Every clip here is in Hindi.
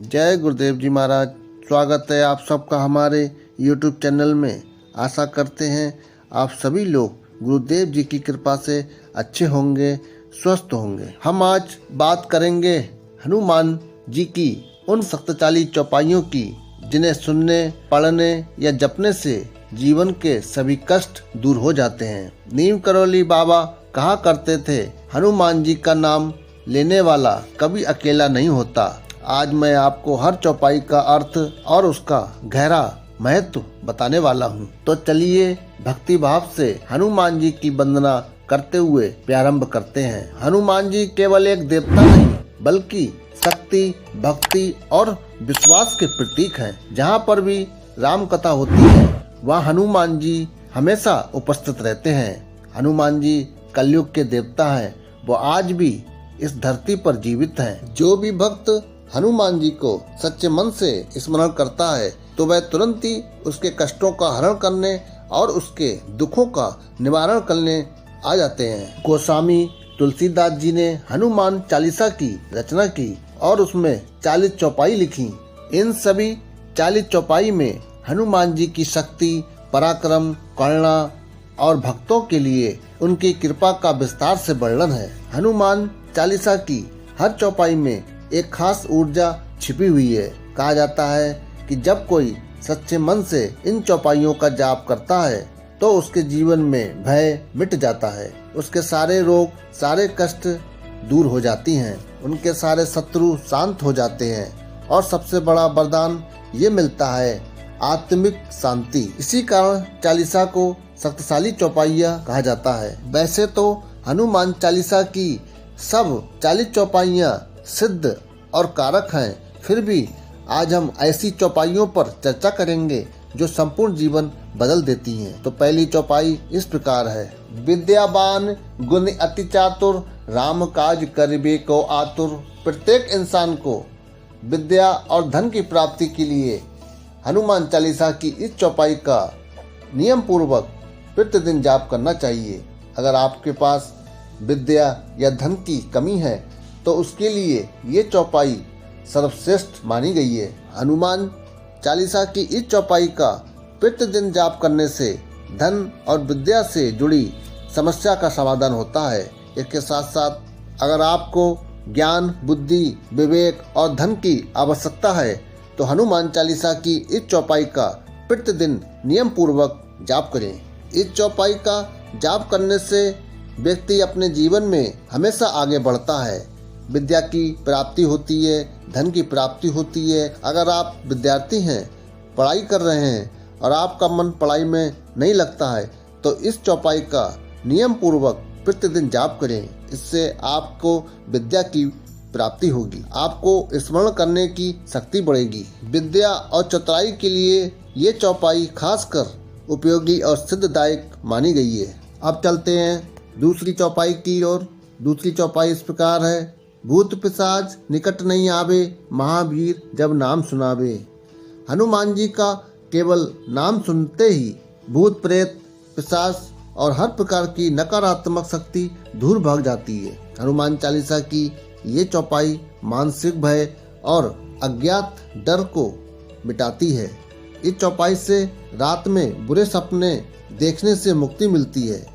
जय गुरुदेव जी महाराज। स्वागत है आप सबका हमारे YouTube चैनल में। आशा करते हैं आप सभी लोग गुरुदेव जी की कृपा से अच्छे होंगे, स्वस्थ होंगे। हम आज बात करेंगे हनुमान जी की उन शक्तिशाली चौपाइयों की जिन्हें सुनने, पढ़ने या जपने से जीवन के सभी कष्ट दूर हो जाते हैं। नीम करौली बाबा कहा करते थे, हनुमान जी का नाम लेने वाला कभी अकेला नहीं होता। आज मैं आपको हर चौपाई का अर्थ और उसका गहरा महत्व बताने वाला हूँ। तो चलिए भक्ति भाव से हनुमान जी की वंदना करते हुए प्रारंभ करते हैं। हनुमान जी केवल एक देवता नहीं बल्कि शक्ति, भक्ति और विश्वास के प्रतीक हैं। जहाँ पर भी राम कथा होती है वहाँ हनुमान जी हमेशा उपस्थित रहते हैं। हनुमान जी कलयुग के देवता हैं, वो आज भी इस धरती पर जीवित हैं। जो भी भक्त हनुमान जी को सच्चे मन से स्मरण करता है तो वह तुरंत ही उसके कष्टों का हरण करने और उसके दुखों का निवारण करने आ जाते हैं। गोस्वामी तुलसीदास जी ने हनुमान चालीसा की रचना की और उसमें 40 चौपाई लिखी। इन सभी 40 चौपाई में हनुमान जी की शक्ति, पराक्रम, करुणा और भक्तों के लिए उनकी कृपा का विस्तार से वर्णन है। हनुमान चालीसा की हर चौपाई में एक खास ऊर्जा छिपी हुई है। कहा जाता है कि जब कोई सच्चे मन से इन चौपाइयों का जाप करता है तो उसके जीवन में भय मिट जाता है, उसके सारे रोग, सारे कष्ट दूर हो जाती हैं, उनके सारे शत्रु शांत हो जाते हैं और सबसे बड़ा वरदान ये मिलता है आत्मिक शांति। इसी कारण चालीसा को शक्तिशाली चौपाइयाँ कहा जाता है। वैसे तो हनुमान चालीसा की सब 40 चौपाइयाँ सिद्ध और कारक हैं, फिर भी आज हम ऐसी चौपाइयों पर चर्चा करेंगे जो संपूर्ण जीवन बदल देती हैं। तो पहली चौपाई इस प्रकार है, विद्यावान गुण अति चातुर, राम काज करिबे को आतुर। प्रत्येक इंसान को विद्या और धन की प्राप्ति के लिए हनुमान चालीसा की इस चौपाई का नियम पूर्वक प्रतिदिन जाप करना चाहिए। अगर आपके पास विद्या या धन की कमी है तो उसके लिए ये चौपाई सर्वश्रेष्ठ मानी गई है। हनुमान चालीसा की इस चौपाई का प्रतिदिन जाप करने से धन और विद्या से जुड़ी समस्या का समाधान होता है। इसके साथ साथ अगर आपको ज्ञान, बुद्धि, विवेक और धन की आवश्यकता है तो हनुमान चालीसा की इस चौपाई का प्रतिदिन नियम पूर्वक जाप करें। इस चौपाई का जाप करने से व्यक्ति अपने जीवन में हमेशा आगे बढ़ता है। विद्या की प्राप्ति होती है, धन की प्राप्ति होती है। अगर आप विद्यार्थी हैं, पढ़ाई कर रहे हैं और आपका मन पढ़ाई में नहीं लगता है तो इस चौपाई का नियम पूर्वक प्रतिदिन जाप करें। इससे आपको विद्या की प्राप्ति होगी, आपको स्मरण करने की शक्ति बढ़ेगी। विद्या और चतुराई के लिए ये चौपाई खासकर उपयोगी और सिद्धदायक मानी गई है। अब चलते हैं दूसरी चौपाई की ओर। दूसरी चौपाई इस प्रकार है, भूत पिशाच निकट नहीं आवे, महावीर जब नाम सुनावे। हनुमान जी का केवल नाम सुनते ही भूत, प्रेत, पिशाच और हर प्रकार की नकारात्मक शक्ति दूर भाग जाती है। हनुमान चालीसा की ये चौपाई मानसिक भय और अज्ञात डर को मिटाती है। इस चौपाई से रात में बुरे सपने देखने से मुक्ति मिलती है,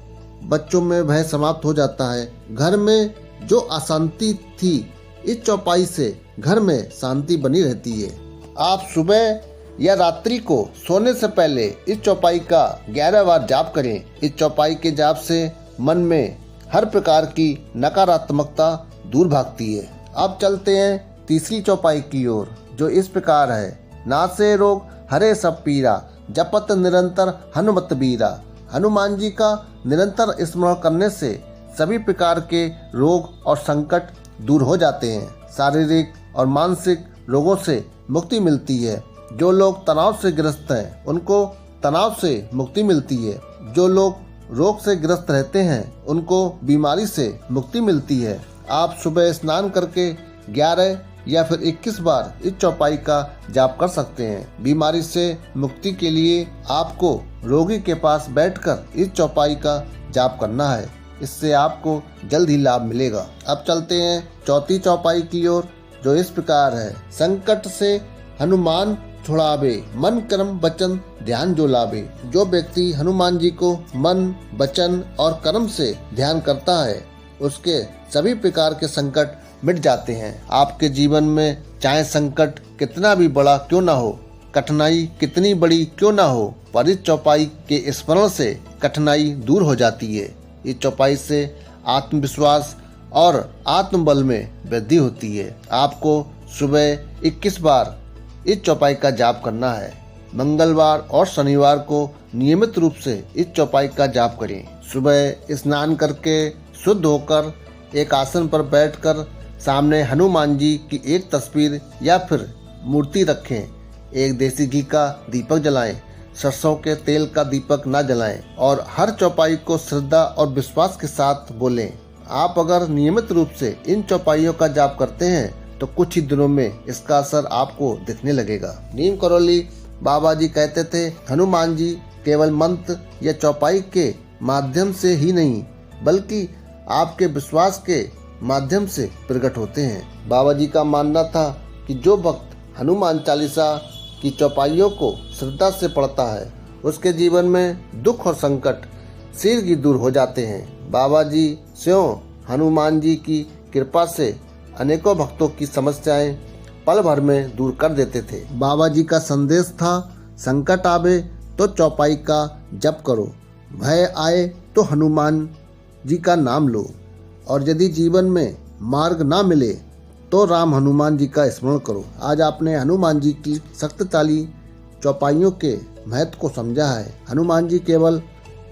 बच्चों में भय समाप्त हो जाता है। घर में जो अशांति थी, इस चौपाई से घर में शांति बनी रहती है। आप सुबह या रात्रि को सोने से पहले इस चौपाई का 11 बार जाप करें। इस चौपाई के जाप से मन में हर प्रकार की नकारात्मकता दूर भागती है। अब चलते हैं तीसरी चौपाई की ओर, जो इस प्रकार है, नासे रोग हरे सब पीरा, जपत निरंतर हनुमत बीरा। हनुमान जी का निरंतर स्मरण करने से सभी प्रकार के रोग और संकट दूर हो जाते हैं। शारीरिक और मानसिक रोगों से मुक्ति मिलती है। जो लोग तनाव से ग्रस्त हैं उनको तनाव से मुक्ति मिलती है। जो लोग रोग से ग्रस्त रहते हैं उनको बीमारी से मुक्ति मिलती है। आप सुबह स्नान करके 11 या फिर 21 बार इस चौपाई का जाप कर सकते हैं। बीमारी से मुक्ति के लिए आपको रोगी के पास बैठकर इस चौपाई का जाप करना है, इससे आपको जल्द ही लाभ मिलेगा। अब चलते हैं चौथी चौपाई की ओर। जो इस प्रकार है। संकट से हनुमान छुड़ावे, मन कर्म वचन ध्यान जो लावे। जो व्यक्ति हनुमान जी को मन वचन और कर्म से ध्यान करता है उसके सभी प्रकार के संकट मिट जाते हैं। आपके जीवन में चाहे संकट कितना भी बड़ा क्यों ना हो, कठिनाई कितनी बड़ी क्यों ना हो, पर इस चौपाई के स्मरण से कठिनाई दूर हो जाती है। इस चौपाई से आत्मविश्वास और आत्मबल में वृद्धि होती है। आपको सुबह 21 बार इस चौपाई का जाप करना है। मंगलवार और शनिवार को नियमित रूप से इस चौपाई का जाप करें। सुबह स्नान करके शुद्ध होकर एक आसन पर बैठकर सामने हनुमान जी की एक तस्वीर या फिर मूर्ति रखें। एक देसी घी का दीपक जलाएं, सरसों के तेल का दीपक ना जलाएं और हर चौपाई को श्रद्धा और विश्वास के साथ बोलें। आप अगर नियमित रूप से इन चौपाइयों का जाप करते हैं तो कुछ ही दिनों में इसका असर आपको दिखने लगेगा। नीम करौली बाबा जी कहते थे, हनुमान जी केवल मंत्र या चौपाई के माध्यम से ही नहीं बल्कि आपके विश्वास के माध्यम से प्रकट होते हैं। बाबा जी का मानना था कि जो भक्त हनुमान चालीसा की चौपाइयों को श्रद्धा से पढ़ता है उसके जीवन में दुख और संकट शीघ्र ही दूर हो जाते हैं। बाबा जी स्वयं हनुमान जी की कृपा से अनेकों भक्तों की समस्याएं पल भर में दूर कर देते थे। बाबा जी का संदेश था, संकट आवे तो चौपाई का जप करो, भय आए तो हनुमान जी का नाम लो, और यदि जीवन में मार्ग ना मिले तो राम हनुमान जी का स्मरण करो। आज आपने हनुमान जी की शक्तिशाली चौपाइयों के महत्व को समझा है। हनुमान जी केवल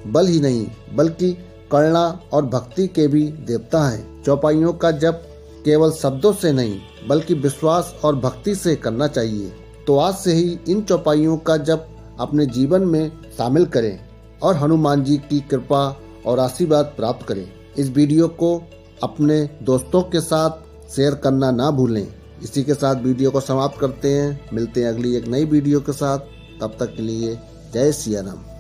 बल ही नहीं बल्कि करुणा और भक्ति के भी देवता हैं। चौपाइयों का जप केवल शब्दों से नहीं बल्कि विश्वास और भक्ति से करना चाहिए। तो आज से ही इन चौपाइयों का जप अपने जीवन में शामिल करें और हनुमान जी की कृपा और आशीर्वाद प्राप्त करें। इस वीडियो को अपने दोस्तों के साथ शेयर करना ना भूलें। इसी के साथ वीडियो को समाप्त करते हैं। मिलते हैं अगली एक नई वीडियो के साथ। तब तक के लिए जय सिया राम।